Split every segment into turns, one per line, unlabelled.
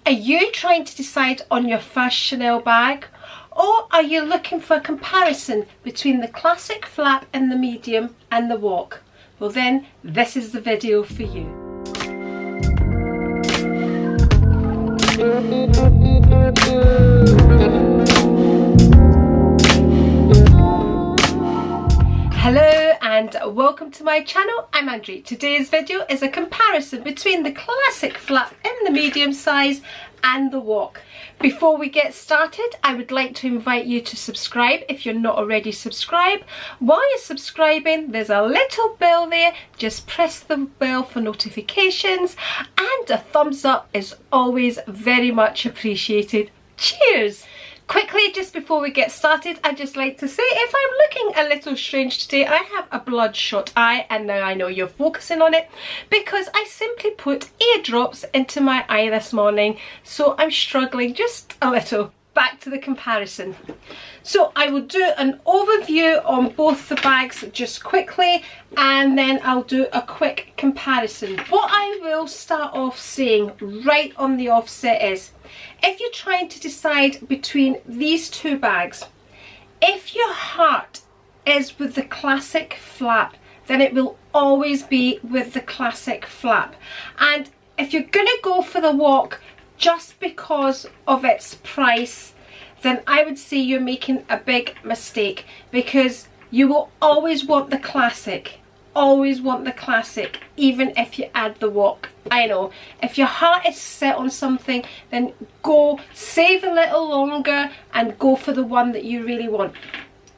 Are you trying to decide on your first Chanel bag? Or are you looking for a comparison between the classic flap in the medium and the walk? Well then, this is the video for you. Hello and welcome to my channel. I'm Andrew. Today's video is a comparison between the classic flap in the medium size and the walk. Before we get started, I would like to invite you to subscribe if you're not already subscribed. While you're subscribing, there's a little bell there. Just press the bell for notifications, and a thumbs up is always very much appreciated. Cheers! Quickly, just before we get started, I'd just like to say if I'm looking a little strange today, I have a bloodshot eye, and now I know you're focusing on it because I simply put eardrops into my eye this morning, so I'm struggling just a little. Back to the comparison. So I will do an overview on both the bags just quickly, and then I'll do a quick comparison. What I will start off saying right on the offset is, if you're trying to decide between these two bags, if your heart is with the classic flap, then it will always be with the classic flap. And if you're gonna go for the walk just because of its price, then I would say you're making a big mistake, because you will always want the classic. Always want the classic, even if you add the walk. I know, if your heart is set on something, then go save a little longer and go for the one that you really want.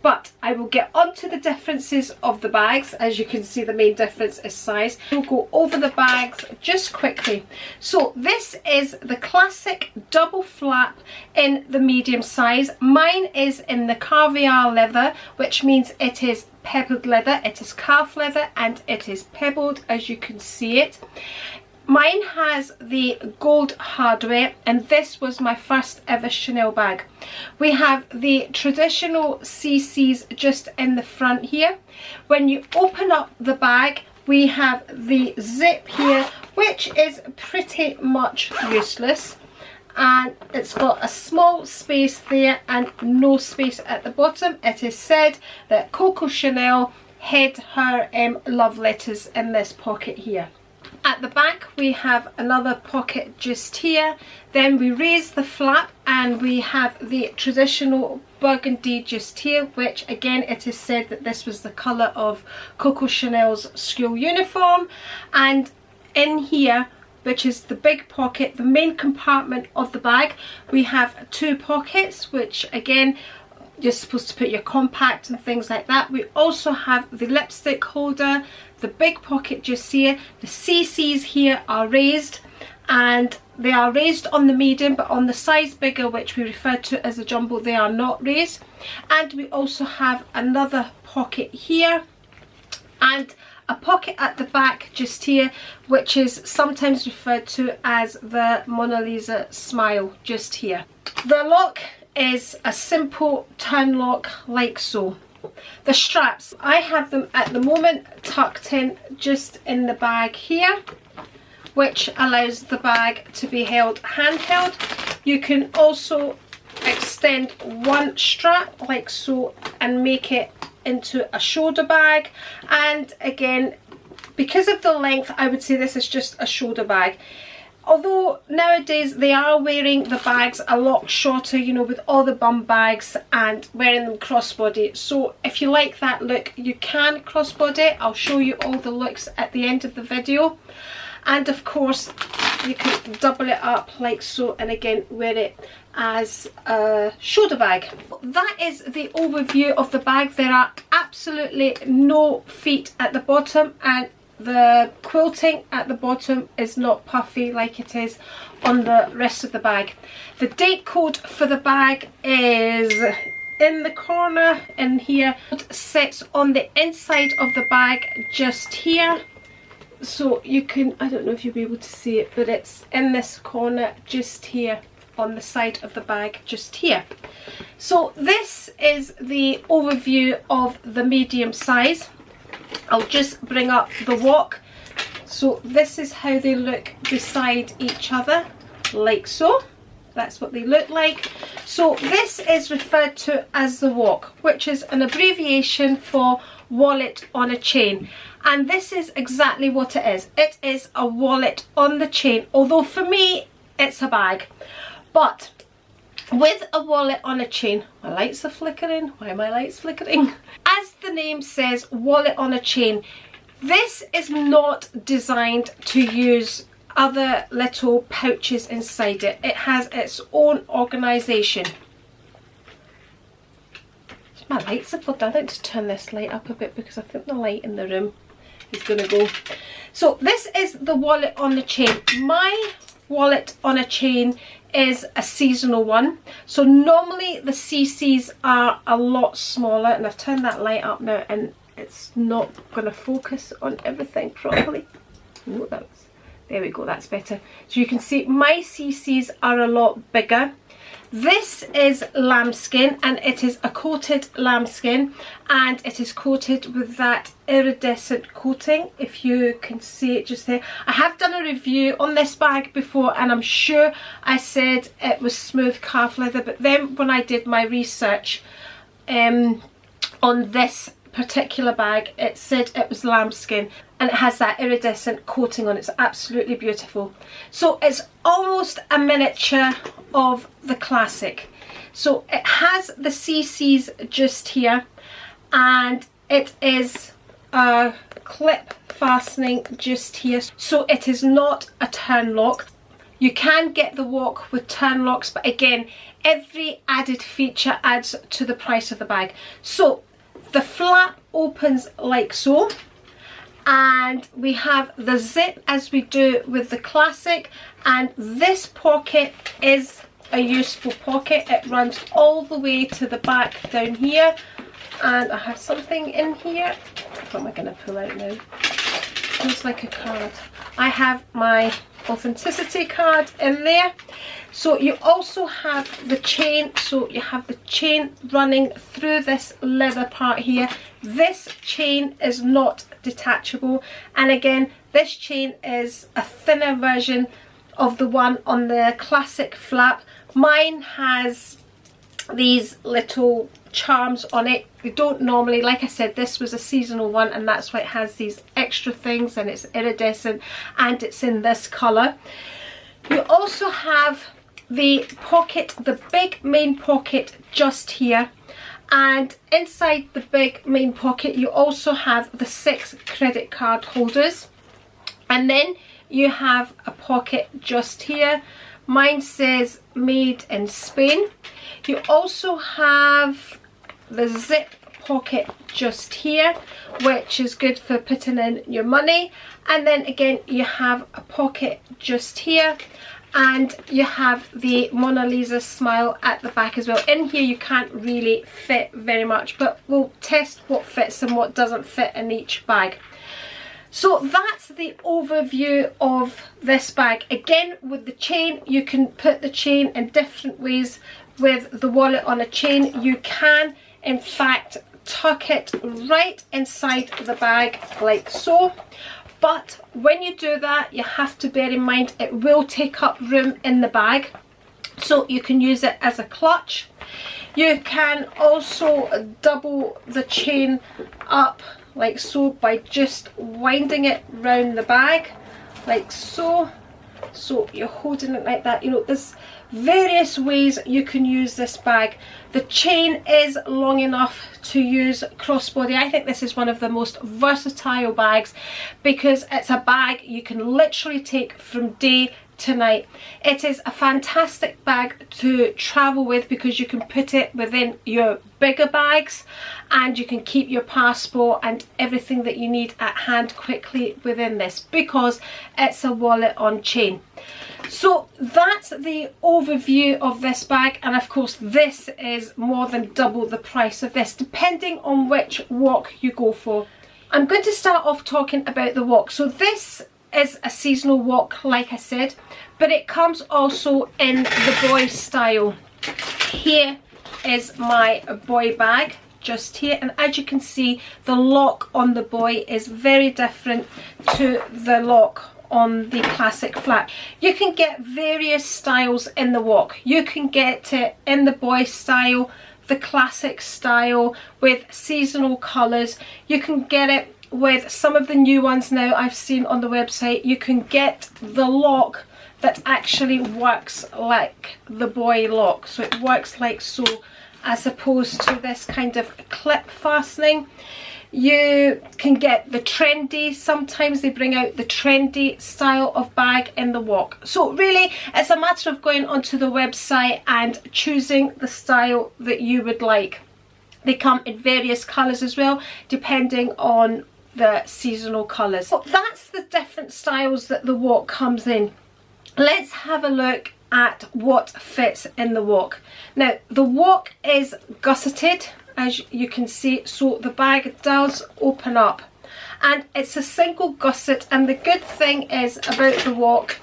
But I will get onto the differences of the bags. As you can see, the main difference is size. We'll go over the bags just quickly. So this is the classic double flap in the medium size. Mine is in the caviar leather, which means it is pebbled leather. It is calf leather and it is pebbled, as you can see it. Mine has the gold hardware, and this was my first ever Chanel bag. We have the traditional CCs just in the front here. When you open up the bag, we have the zip here, which is pretty much useless. And it's got a small space there and no space at the bottom. It is said that Coco Chanel hid her love letters in this pocket here. At the back we have another pocket just here. Then we raise the flap and we have the traditional burgundy just here, which again it is said that this was the colour of Coco Chanel's school uniform. And in here, which is the big pocket, the main compartment of the bag, we have two pockets, which again you're supposed to put your compact and things like that. We also have the lipstick holder, the big pocket just here. The CCs here are raised, and they are raised on the medium, but on the size bigger, which we refer to as a jumbo, they are not raised. And we also have another pocket here and a pocket at the back just here, which is sometimes referred to as the Mona Lisa smile just here. The lock is a simple turn lock like so. The straps, I have them at the moment tucked in just in the bag here, which allows the bag to be held handheld. You can also extend one strap like so and make it into a shoulder bag. And again, because of the length, I would say this is just a shoulder bag. Although nowadays they are wearing the bags a lot shorter, you know, with all the bum bags and wearing them crossbody. So if you like that look, you can crossbody. I'll show you all the looks at the end of the video. And of course you can double it up like so, and again wear it as a shoulder bag. That is the overview of the bag. There are absolutely no feet at the bottom, and the quilting at the bottom is not puffy like it is on the rest of the bag. The date code for the bag is in the corner in here. It sits on the inside of the bag just here. So you can, I don't know if you'll be able to see it, but it's in this corner just here on the side of the bag just here. So this is the overview of the medium size. I'll just bring up the walk. So this is how they look beside each other. like so. That's what they look like. So this is referred to as the walk, which is an abbreviation for wallet on a chain. And this is exactly what it is. It is a wallet on the chain, although for me it's a bag. But with a wallet on a chain, my lights are flickering. Why are my lights flickering? As the name says, wallet on a chain, this is not designed to use other little pouches inside it. It has its own organisation. My lights have put down. I need to turn this light up a bit because I think the light in the room is going to go. So this is the wallet on the chain. My wallet on a chain is a seasonal one. So normally the CCs are a lot smaller, and I've turned that light up now and it's not going to focus on everything properly. Oh, there we go, that's better. So you can see my CCs are a lot bigger. This is lambskin, and it is a coated lambskin, and it is coated with that iridescent coating, if you can see it just there. I have done a review on this bag before, and I'm sure I said it was smooth calf leather, but then when I did my research on this particular bag, it said it was lambskin, and it has that iridescent coating on it. It's absolutely beautiful. So it's almost a miniature of the classic. So it has the CCs just here, and it is a clip fastening just here. So it is not a turn lock. You can get the walk with turn locks, but again, every added feature adds to the price of the bag. So the flap opens like so, and we have the zip as we do with the classic, and this pocket is a useful pocket. It runs all the way to the back down here, and I have something in here. What am I going to pull out now? Feels like a card. I have my authenticity card in there. So you also have the chain, so you have the chain running through this leather part here. This chain is not detachable, and again, this chain is a thinner version of the one on the classic flap. Mine has these little charms on it. They don't normally, like I said, this was a seasonal one, and that's why it has these extra things, and it's iridescent, and it's in this colour. You also have the pocket, the big main pocket just here, and inside the big main pocket you also have the 6 credit card holders, and then you have a pocket just here. Mine says made in Spain. You also have the zip pocket just here, which is good for putting in your money, and then again you have a pocket just here, and you have the Mona Lisa smile at the back as well. In here you can't really fit very much, but we'll test what fits and what doesn't fit in each bag. So that's the overview of this bag. Again, with the chain, you can put the chain in different ways. With the wallet on a chain, you can in fact tuck it right inside the bag like so. But when you do that, you have to bear in mind it will take up room in the bag, so you can use it as a clutch. You can also double the chain up like so by just winding it round the bag like so. So you're holding it like that. You know, there's various ways you can use this bag. The chain is long enough to use crossbody. I think this is one of the most versatile bags because it's a bag you can literally take from day to night. It is a fantastic bag to travel with because you can put it within your bigger bags, and you can keep your passport and everything that you need at hand quickly within this because it's a wallet on chain. So that's the overview of this bag, and of course this is more than double the price of this depending on which walk you go for. I'm going to start off talking about the walk. So this is a seasonal walk, like I said, but it comes also in the boy style. Here is my boy bag just here, and as you can see, the lock on the boy is very different to the lock on the classic flap. You can get various styles in the walk. You can get it in the boy style, the classic style with seasonal colours. You can get it with some of the new ones now I've seen on the website. You can get the lock that actually works like the boy lock, so it works like so, as opposed to this kind of clip fastening. You can get the trendy, sometimes they bring out the trendy style of bag in the walk. So really it's a matter of going onto the website and choosing the style that you would like. They come in various colours as well, depending on the seasonal colours. So that's the different styles that the walk comes in. Let's have a look at what fits in the walk. Now the walk is gusseted, as you can see, so the bag does open up and it's a single gusset, and the good thing is about the walk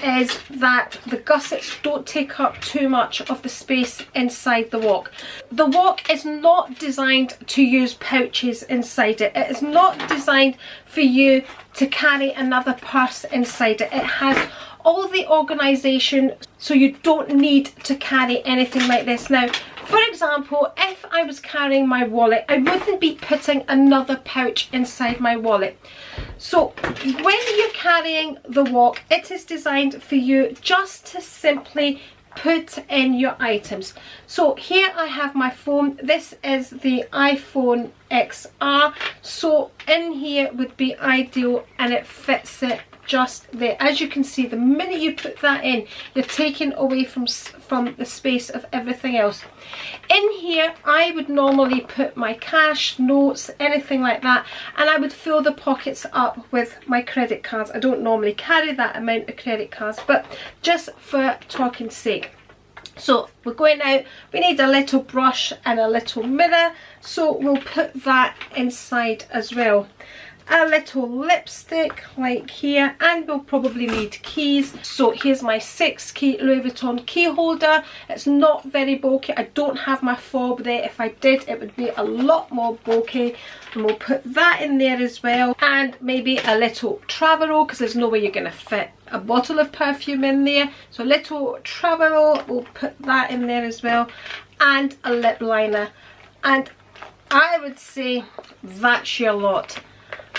is that the gussets don't take up too much of the space inside the walk. The walk is not designed to use pouches inside it. It is not designed for you to carry another purse inside it. It has all the organisation, so you don't need to carry anything like this. Now, for example, if I was carrying my wallet, I wouldn't be putting another pouch inside my wallet. So when you're carrying the walk, it is designed for you just to simply put in your items. So here I have my phone. This is the iPhone XR, so in here would be ideal, and it fits it just there. As you can see, the minute you put that in, you're taking away from the space of everything else. In here I would normally put my cash, notes, anything like that, and I would fill the pockets up with my credit cards. I don't normally carry that amount of credit cards, but just for talking's sake. So we're going out, we need a little brush and a little mirror, so we'll put that inside as well. A little lipstick like here, and we'll probably need keys. So here's my 6 key Louis Vuitton key holder. It's not very bulky. I don't have my fob there. If I did, it would be a lot more bulky, and we'll put that in there as well. And maybe a little travel roll, because there's no way you're going to fit a bottle of perfume in there. So a little travel roll, we'll put that in there as well, and a lip liner. And I would say that's your lot.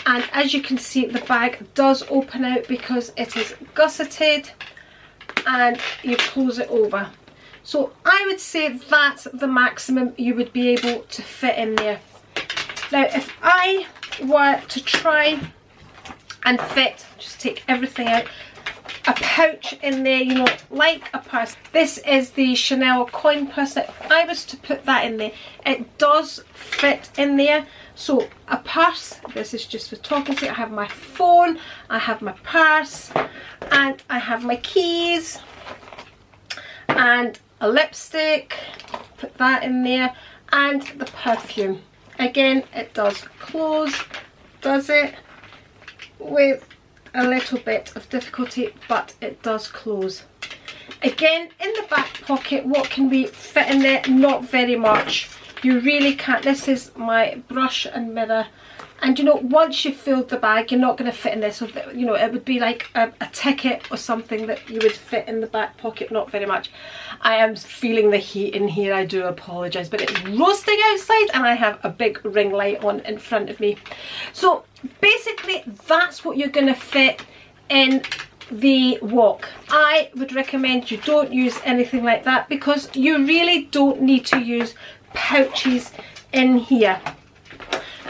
And as you can see, the bag does open out because it is gusseted, and you close it over. So I would say that's the maximum you would be able to fit in there. Now if I were to try and fit, just take everything out, a pouch in there, you know, like a purse. This is the Chanel coin purse. Now, if I was to put that in there, it does fit in there. So a purse, this is just for talking sake. I have my phone, I have my purse, and I have my keys, and a lipstick, put that in there, and the perfume. Again, it does close, does it? With a little bit of difficulty, but it does close. Again, in the back pocket, what can we fit in there? Not very much. You really can't. This is my brush and mirror, and you know, once you've filled the bag, you're not going to fit in this. So that, you know, it would be like a ticket or something that you would fit in the back pocket. Not very much. I am feeling the heat in here, I do apologise, but it's roasting outside and I have a big ring light on in front of me. So basically that's what you're going to fit in the walk. I would recommend you don't use anything like that, because you really don't need to use pouches in here.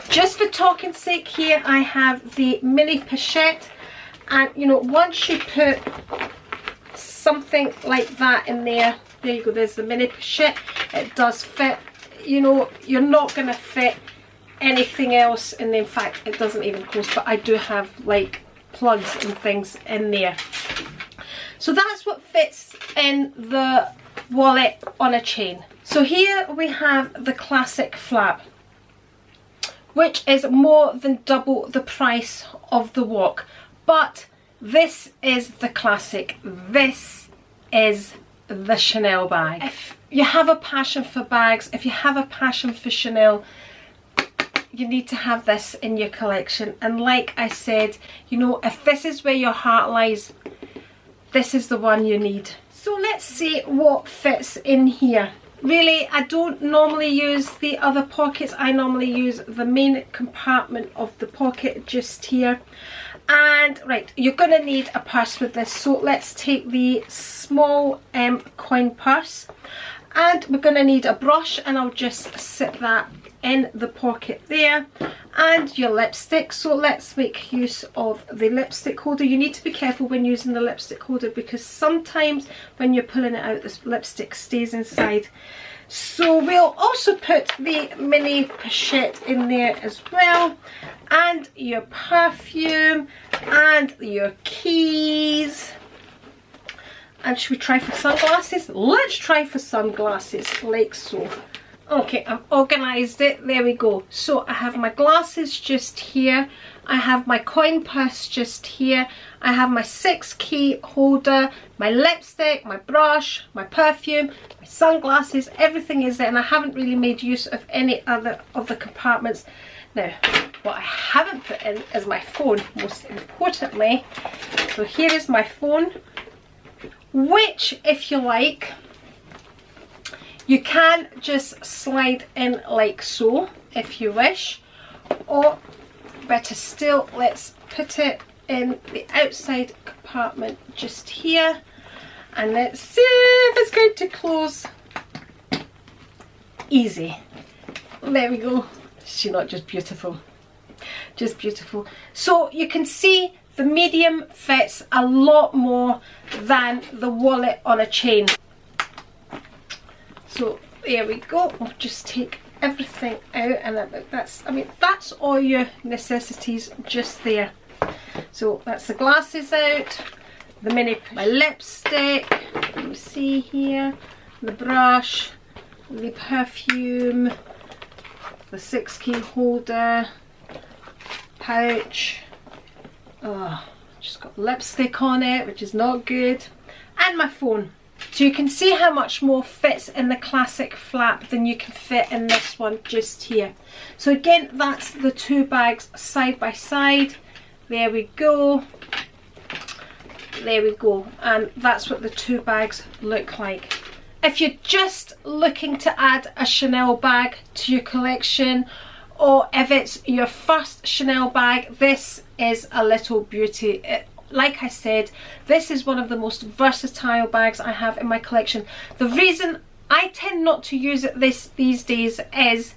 Just for talking sake, here I have the mini pochette, and you know, once you put something like that in there, there you go, there's the mini pochette. It does fit. You know, you're not going to fit anything else, and in fact it doesn't even close, but I do have like plugs and things in there. So that's what fits in the wallet on a chain. So here we have the classic flap, which is more than double the price of the walk, but this is the classic. This is the Chanel bag. If you have a passion for bags, if you have a passion for Chanel, you need to have this in your collection. And like I said, you know, if this is where your heart lies, this is the one you need. So let's see what fits in here. Really, I don't normally use the other pockets. I normally use the main compartment of the pocket just here. And right, you're going to need a purse with this. So let's take the small coin purse. And we're going to need a brush, and I'll just sit that in the pocket there, and your lipstick. So let's make use of the lipstick holder. You need to be careful when using the lipstick holder, because sometimes when you're pulling it out, this lipstick stays inside. So we'll also put the mini pochette in there as well, and your perfume and your keys. And should we try for sunglasses? Let's try for sunglasses, like so. Okay, I've organised it. There we go. So I have my glasses just here. I have my coin purse just here. I have my 6-key holder, my lipstick, my brush, my perfume, my sunglasses. Everything is there, and I haven't really made use of any other of the compartments. Now, what I haven't put in is my phone, most importantly. So here is my phone, which, if you like, you can just slide in like so if you wish, or better still, let's put it in the outside compartment just here, and let's see if it's going to close. Easy. There we go. She's not just beautiful, just beautiful. So you can see the medium fits a lot more than the wallet on a chain. So there we go. We'll just take everything out, and that's, I mean, that's all your necessities just there. So that's the glasses out, the my lipstick, let me see here, the brush, the perfume, the 6-key holder, pouch. Oh, just got lipstick on it, which is not good, and my phone. So you can see how much more fits in the classic flap than you can fit in this one just here. So again, that's the two bags side by side. There we go. There we go. And that's what the two bags look like. If you're just looking to add a Chanel bag to your collection, or if it's your first Chanel bag, this is a little beauty. Like I said, this is one of the most versatile bags I have in my collection. The reason I tend not to use it these days is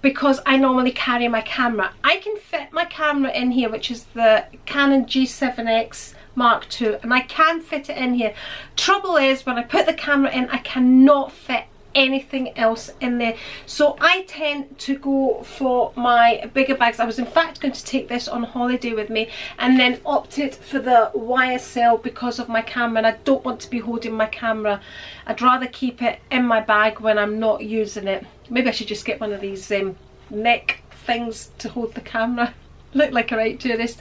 because I normally carry my camera. I can fit my camera in here, which is the Canon G7X Mark II, and I can fit it in here. Trouble is, when I put the camera in, I cannot fit anything else in there. So I tend to go for my bigger bags. I was in fact going to take this on holiday with me, and then opted for the YSL because of my camera, and I don't want to be holding my camera. I'd rather keep it in my bag when I'm not using it. Maybe I should just get one of these neck things to hold the camera. Look like a right tourist.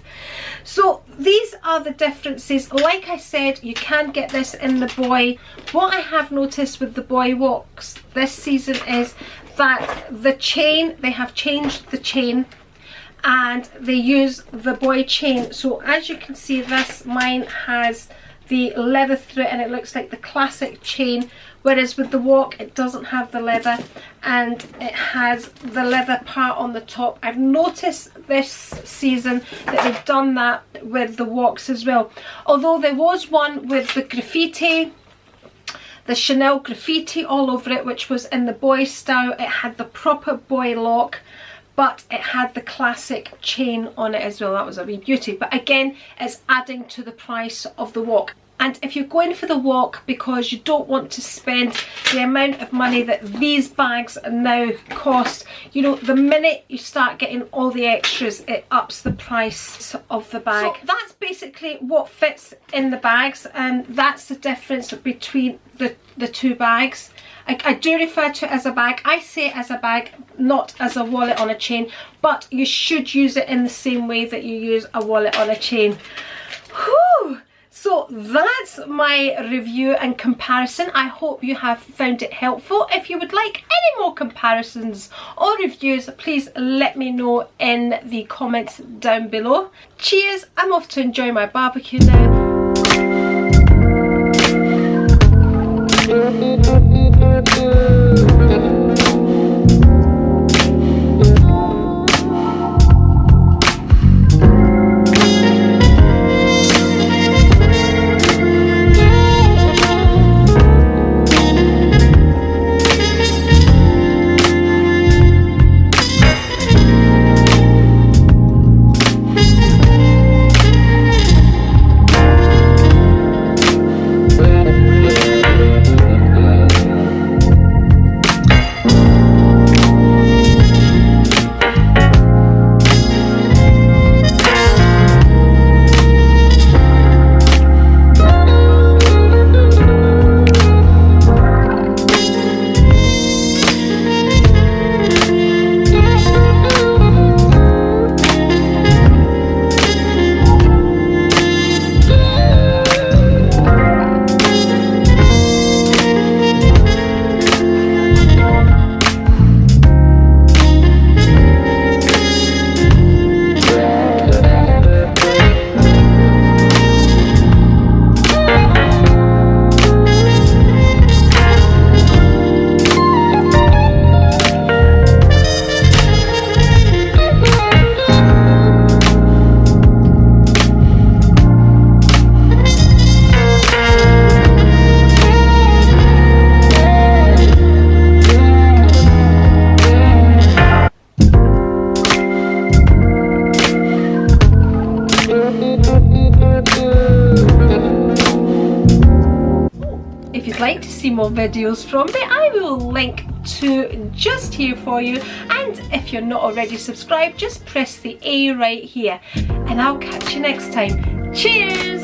So these are the differences. Like I said, you can get this in the boy. What I have noticed with the boy walks this season is that the chain, they have changed the chain, and they use the boy chain. So as you can see, this, mine has the leather through it, and it looks like the classic chain, whereas with the walk it doesn't have the leather, and it has the leather part on the top. I've noticed this season that they've done that with the walks as well, although there was one with the graffiti, the Chanel graffiti all over it, which was in the boy style. It had the proper boy lock, but it had the classic chain on it as well. That was a wee beauty, but again, it's adding to the price of the walk. And if you're going for the walk because you don't want to spend the amount of money that these bags now cost, you know, the minute you start getting all the extras, it ups the price of the bag. So that's basically what fits in the bags, and that's the difference between the two bags. I do refer to it as a bag. I say it as a bag, not as a wallet on a chain, but you should use it in the same way that you use a wallet on a chain. Whew! So that's my review and comparison. I hope you have found it helpful. If you would like any more comparisons or reviews, please let me know in the comments down below. Cheers, I'm off to enjoy my barbecue now. If you'd like to see more videos from me, I will link to just here for you, and if you're not already subscribed, just press the A right here, and I'll catch you next time. Cheers!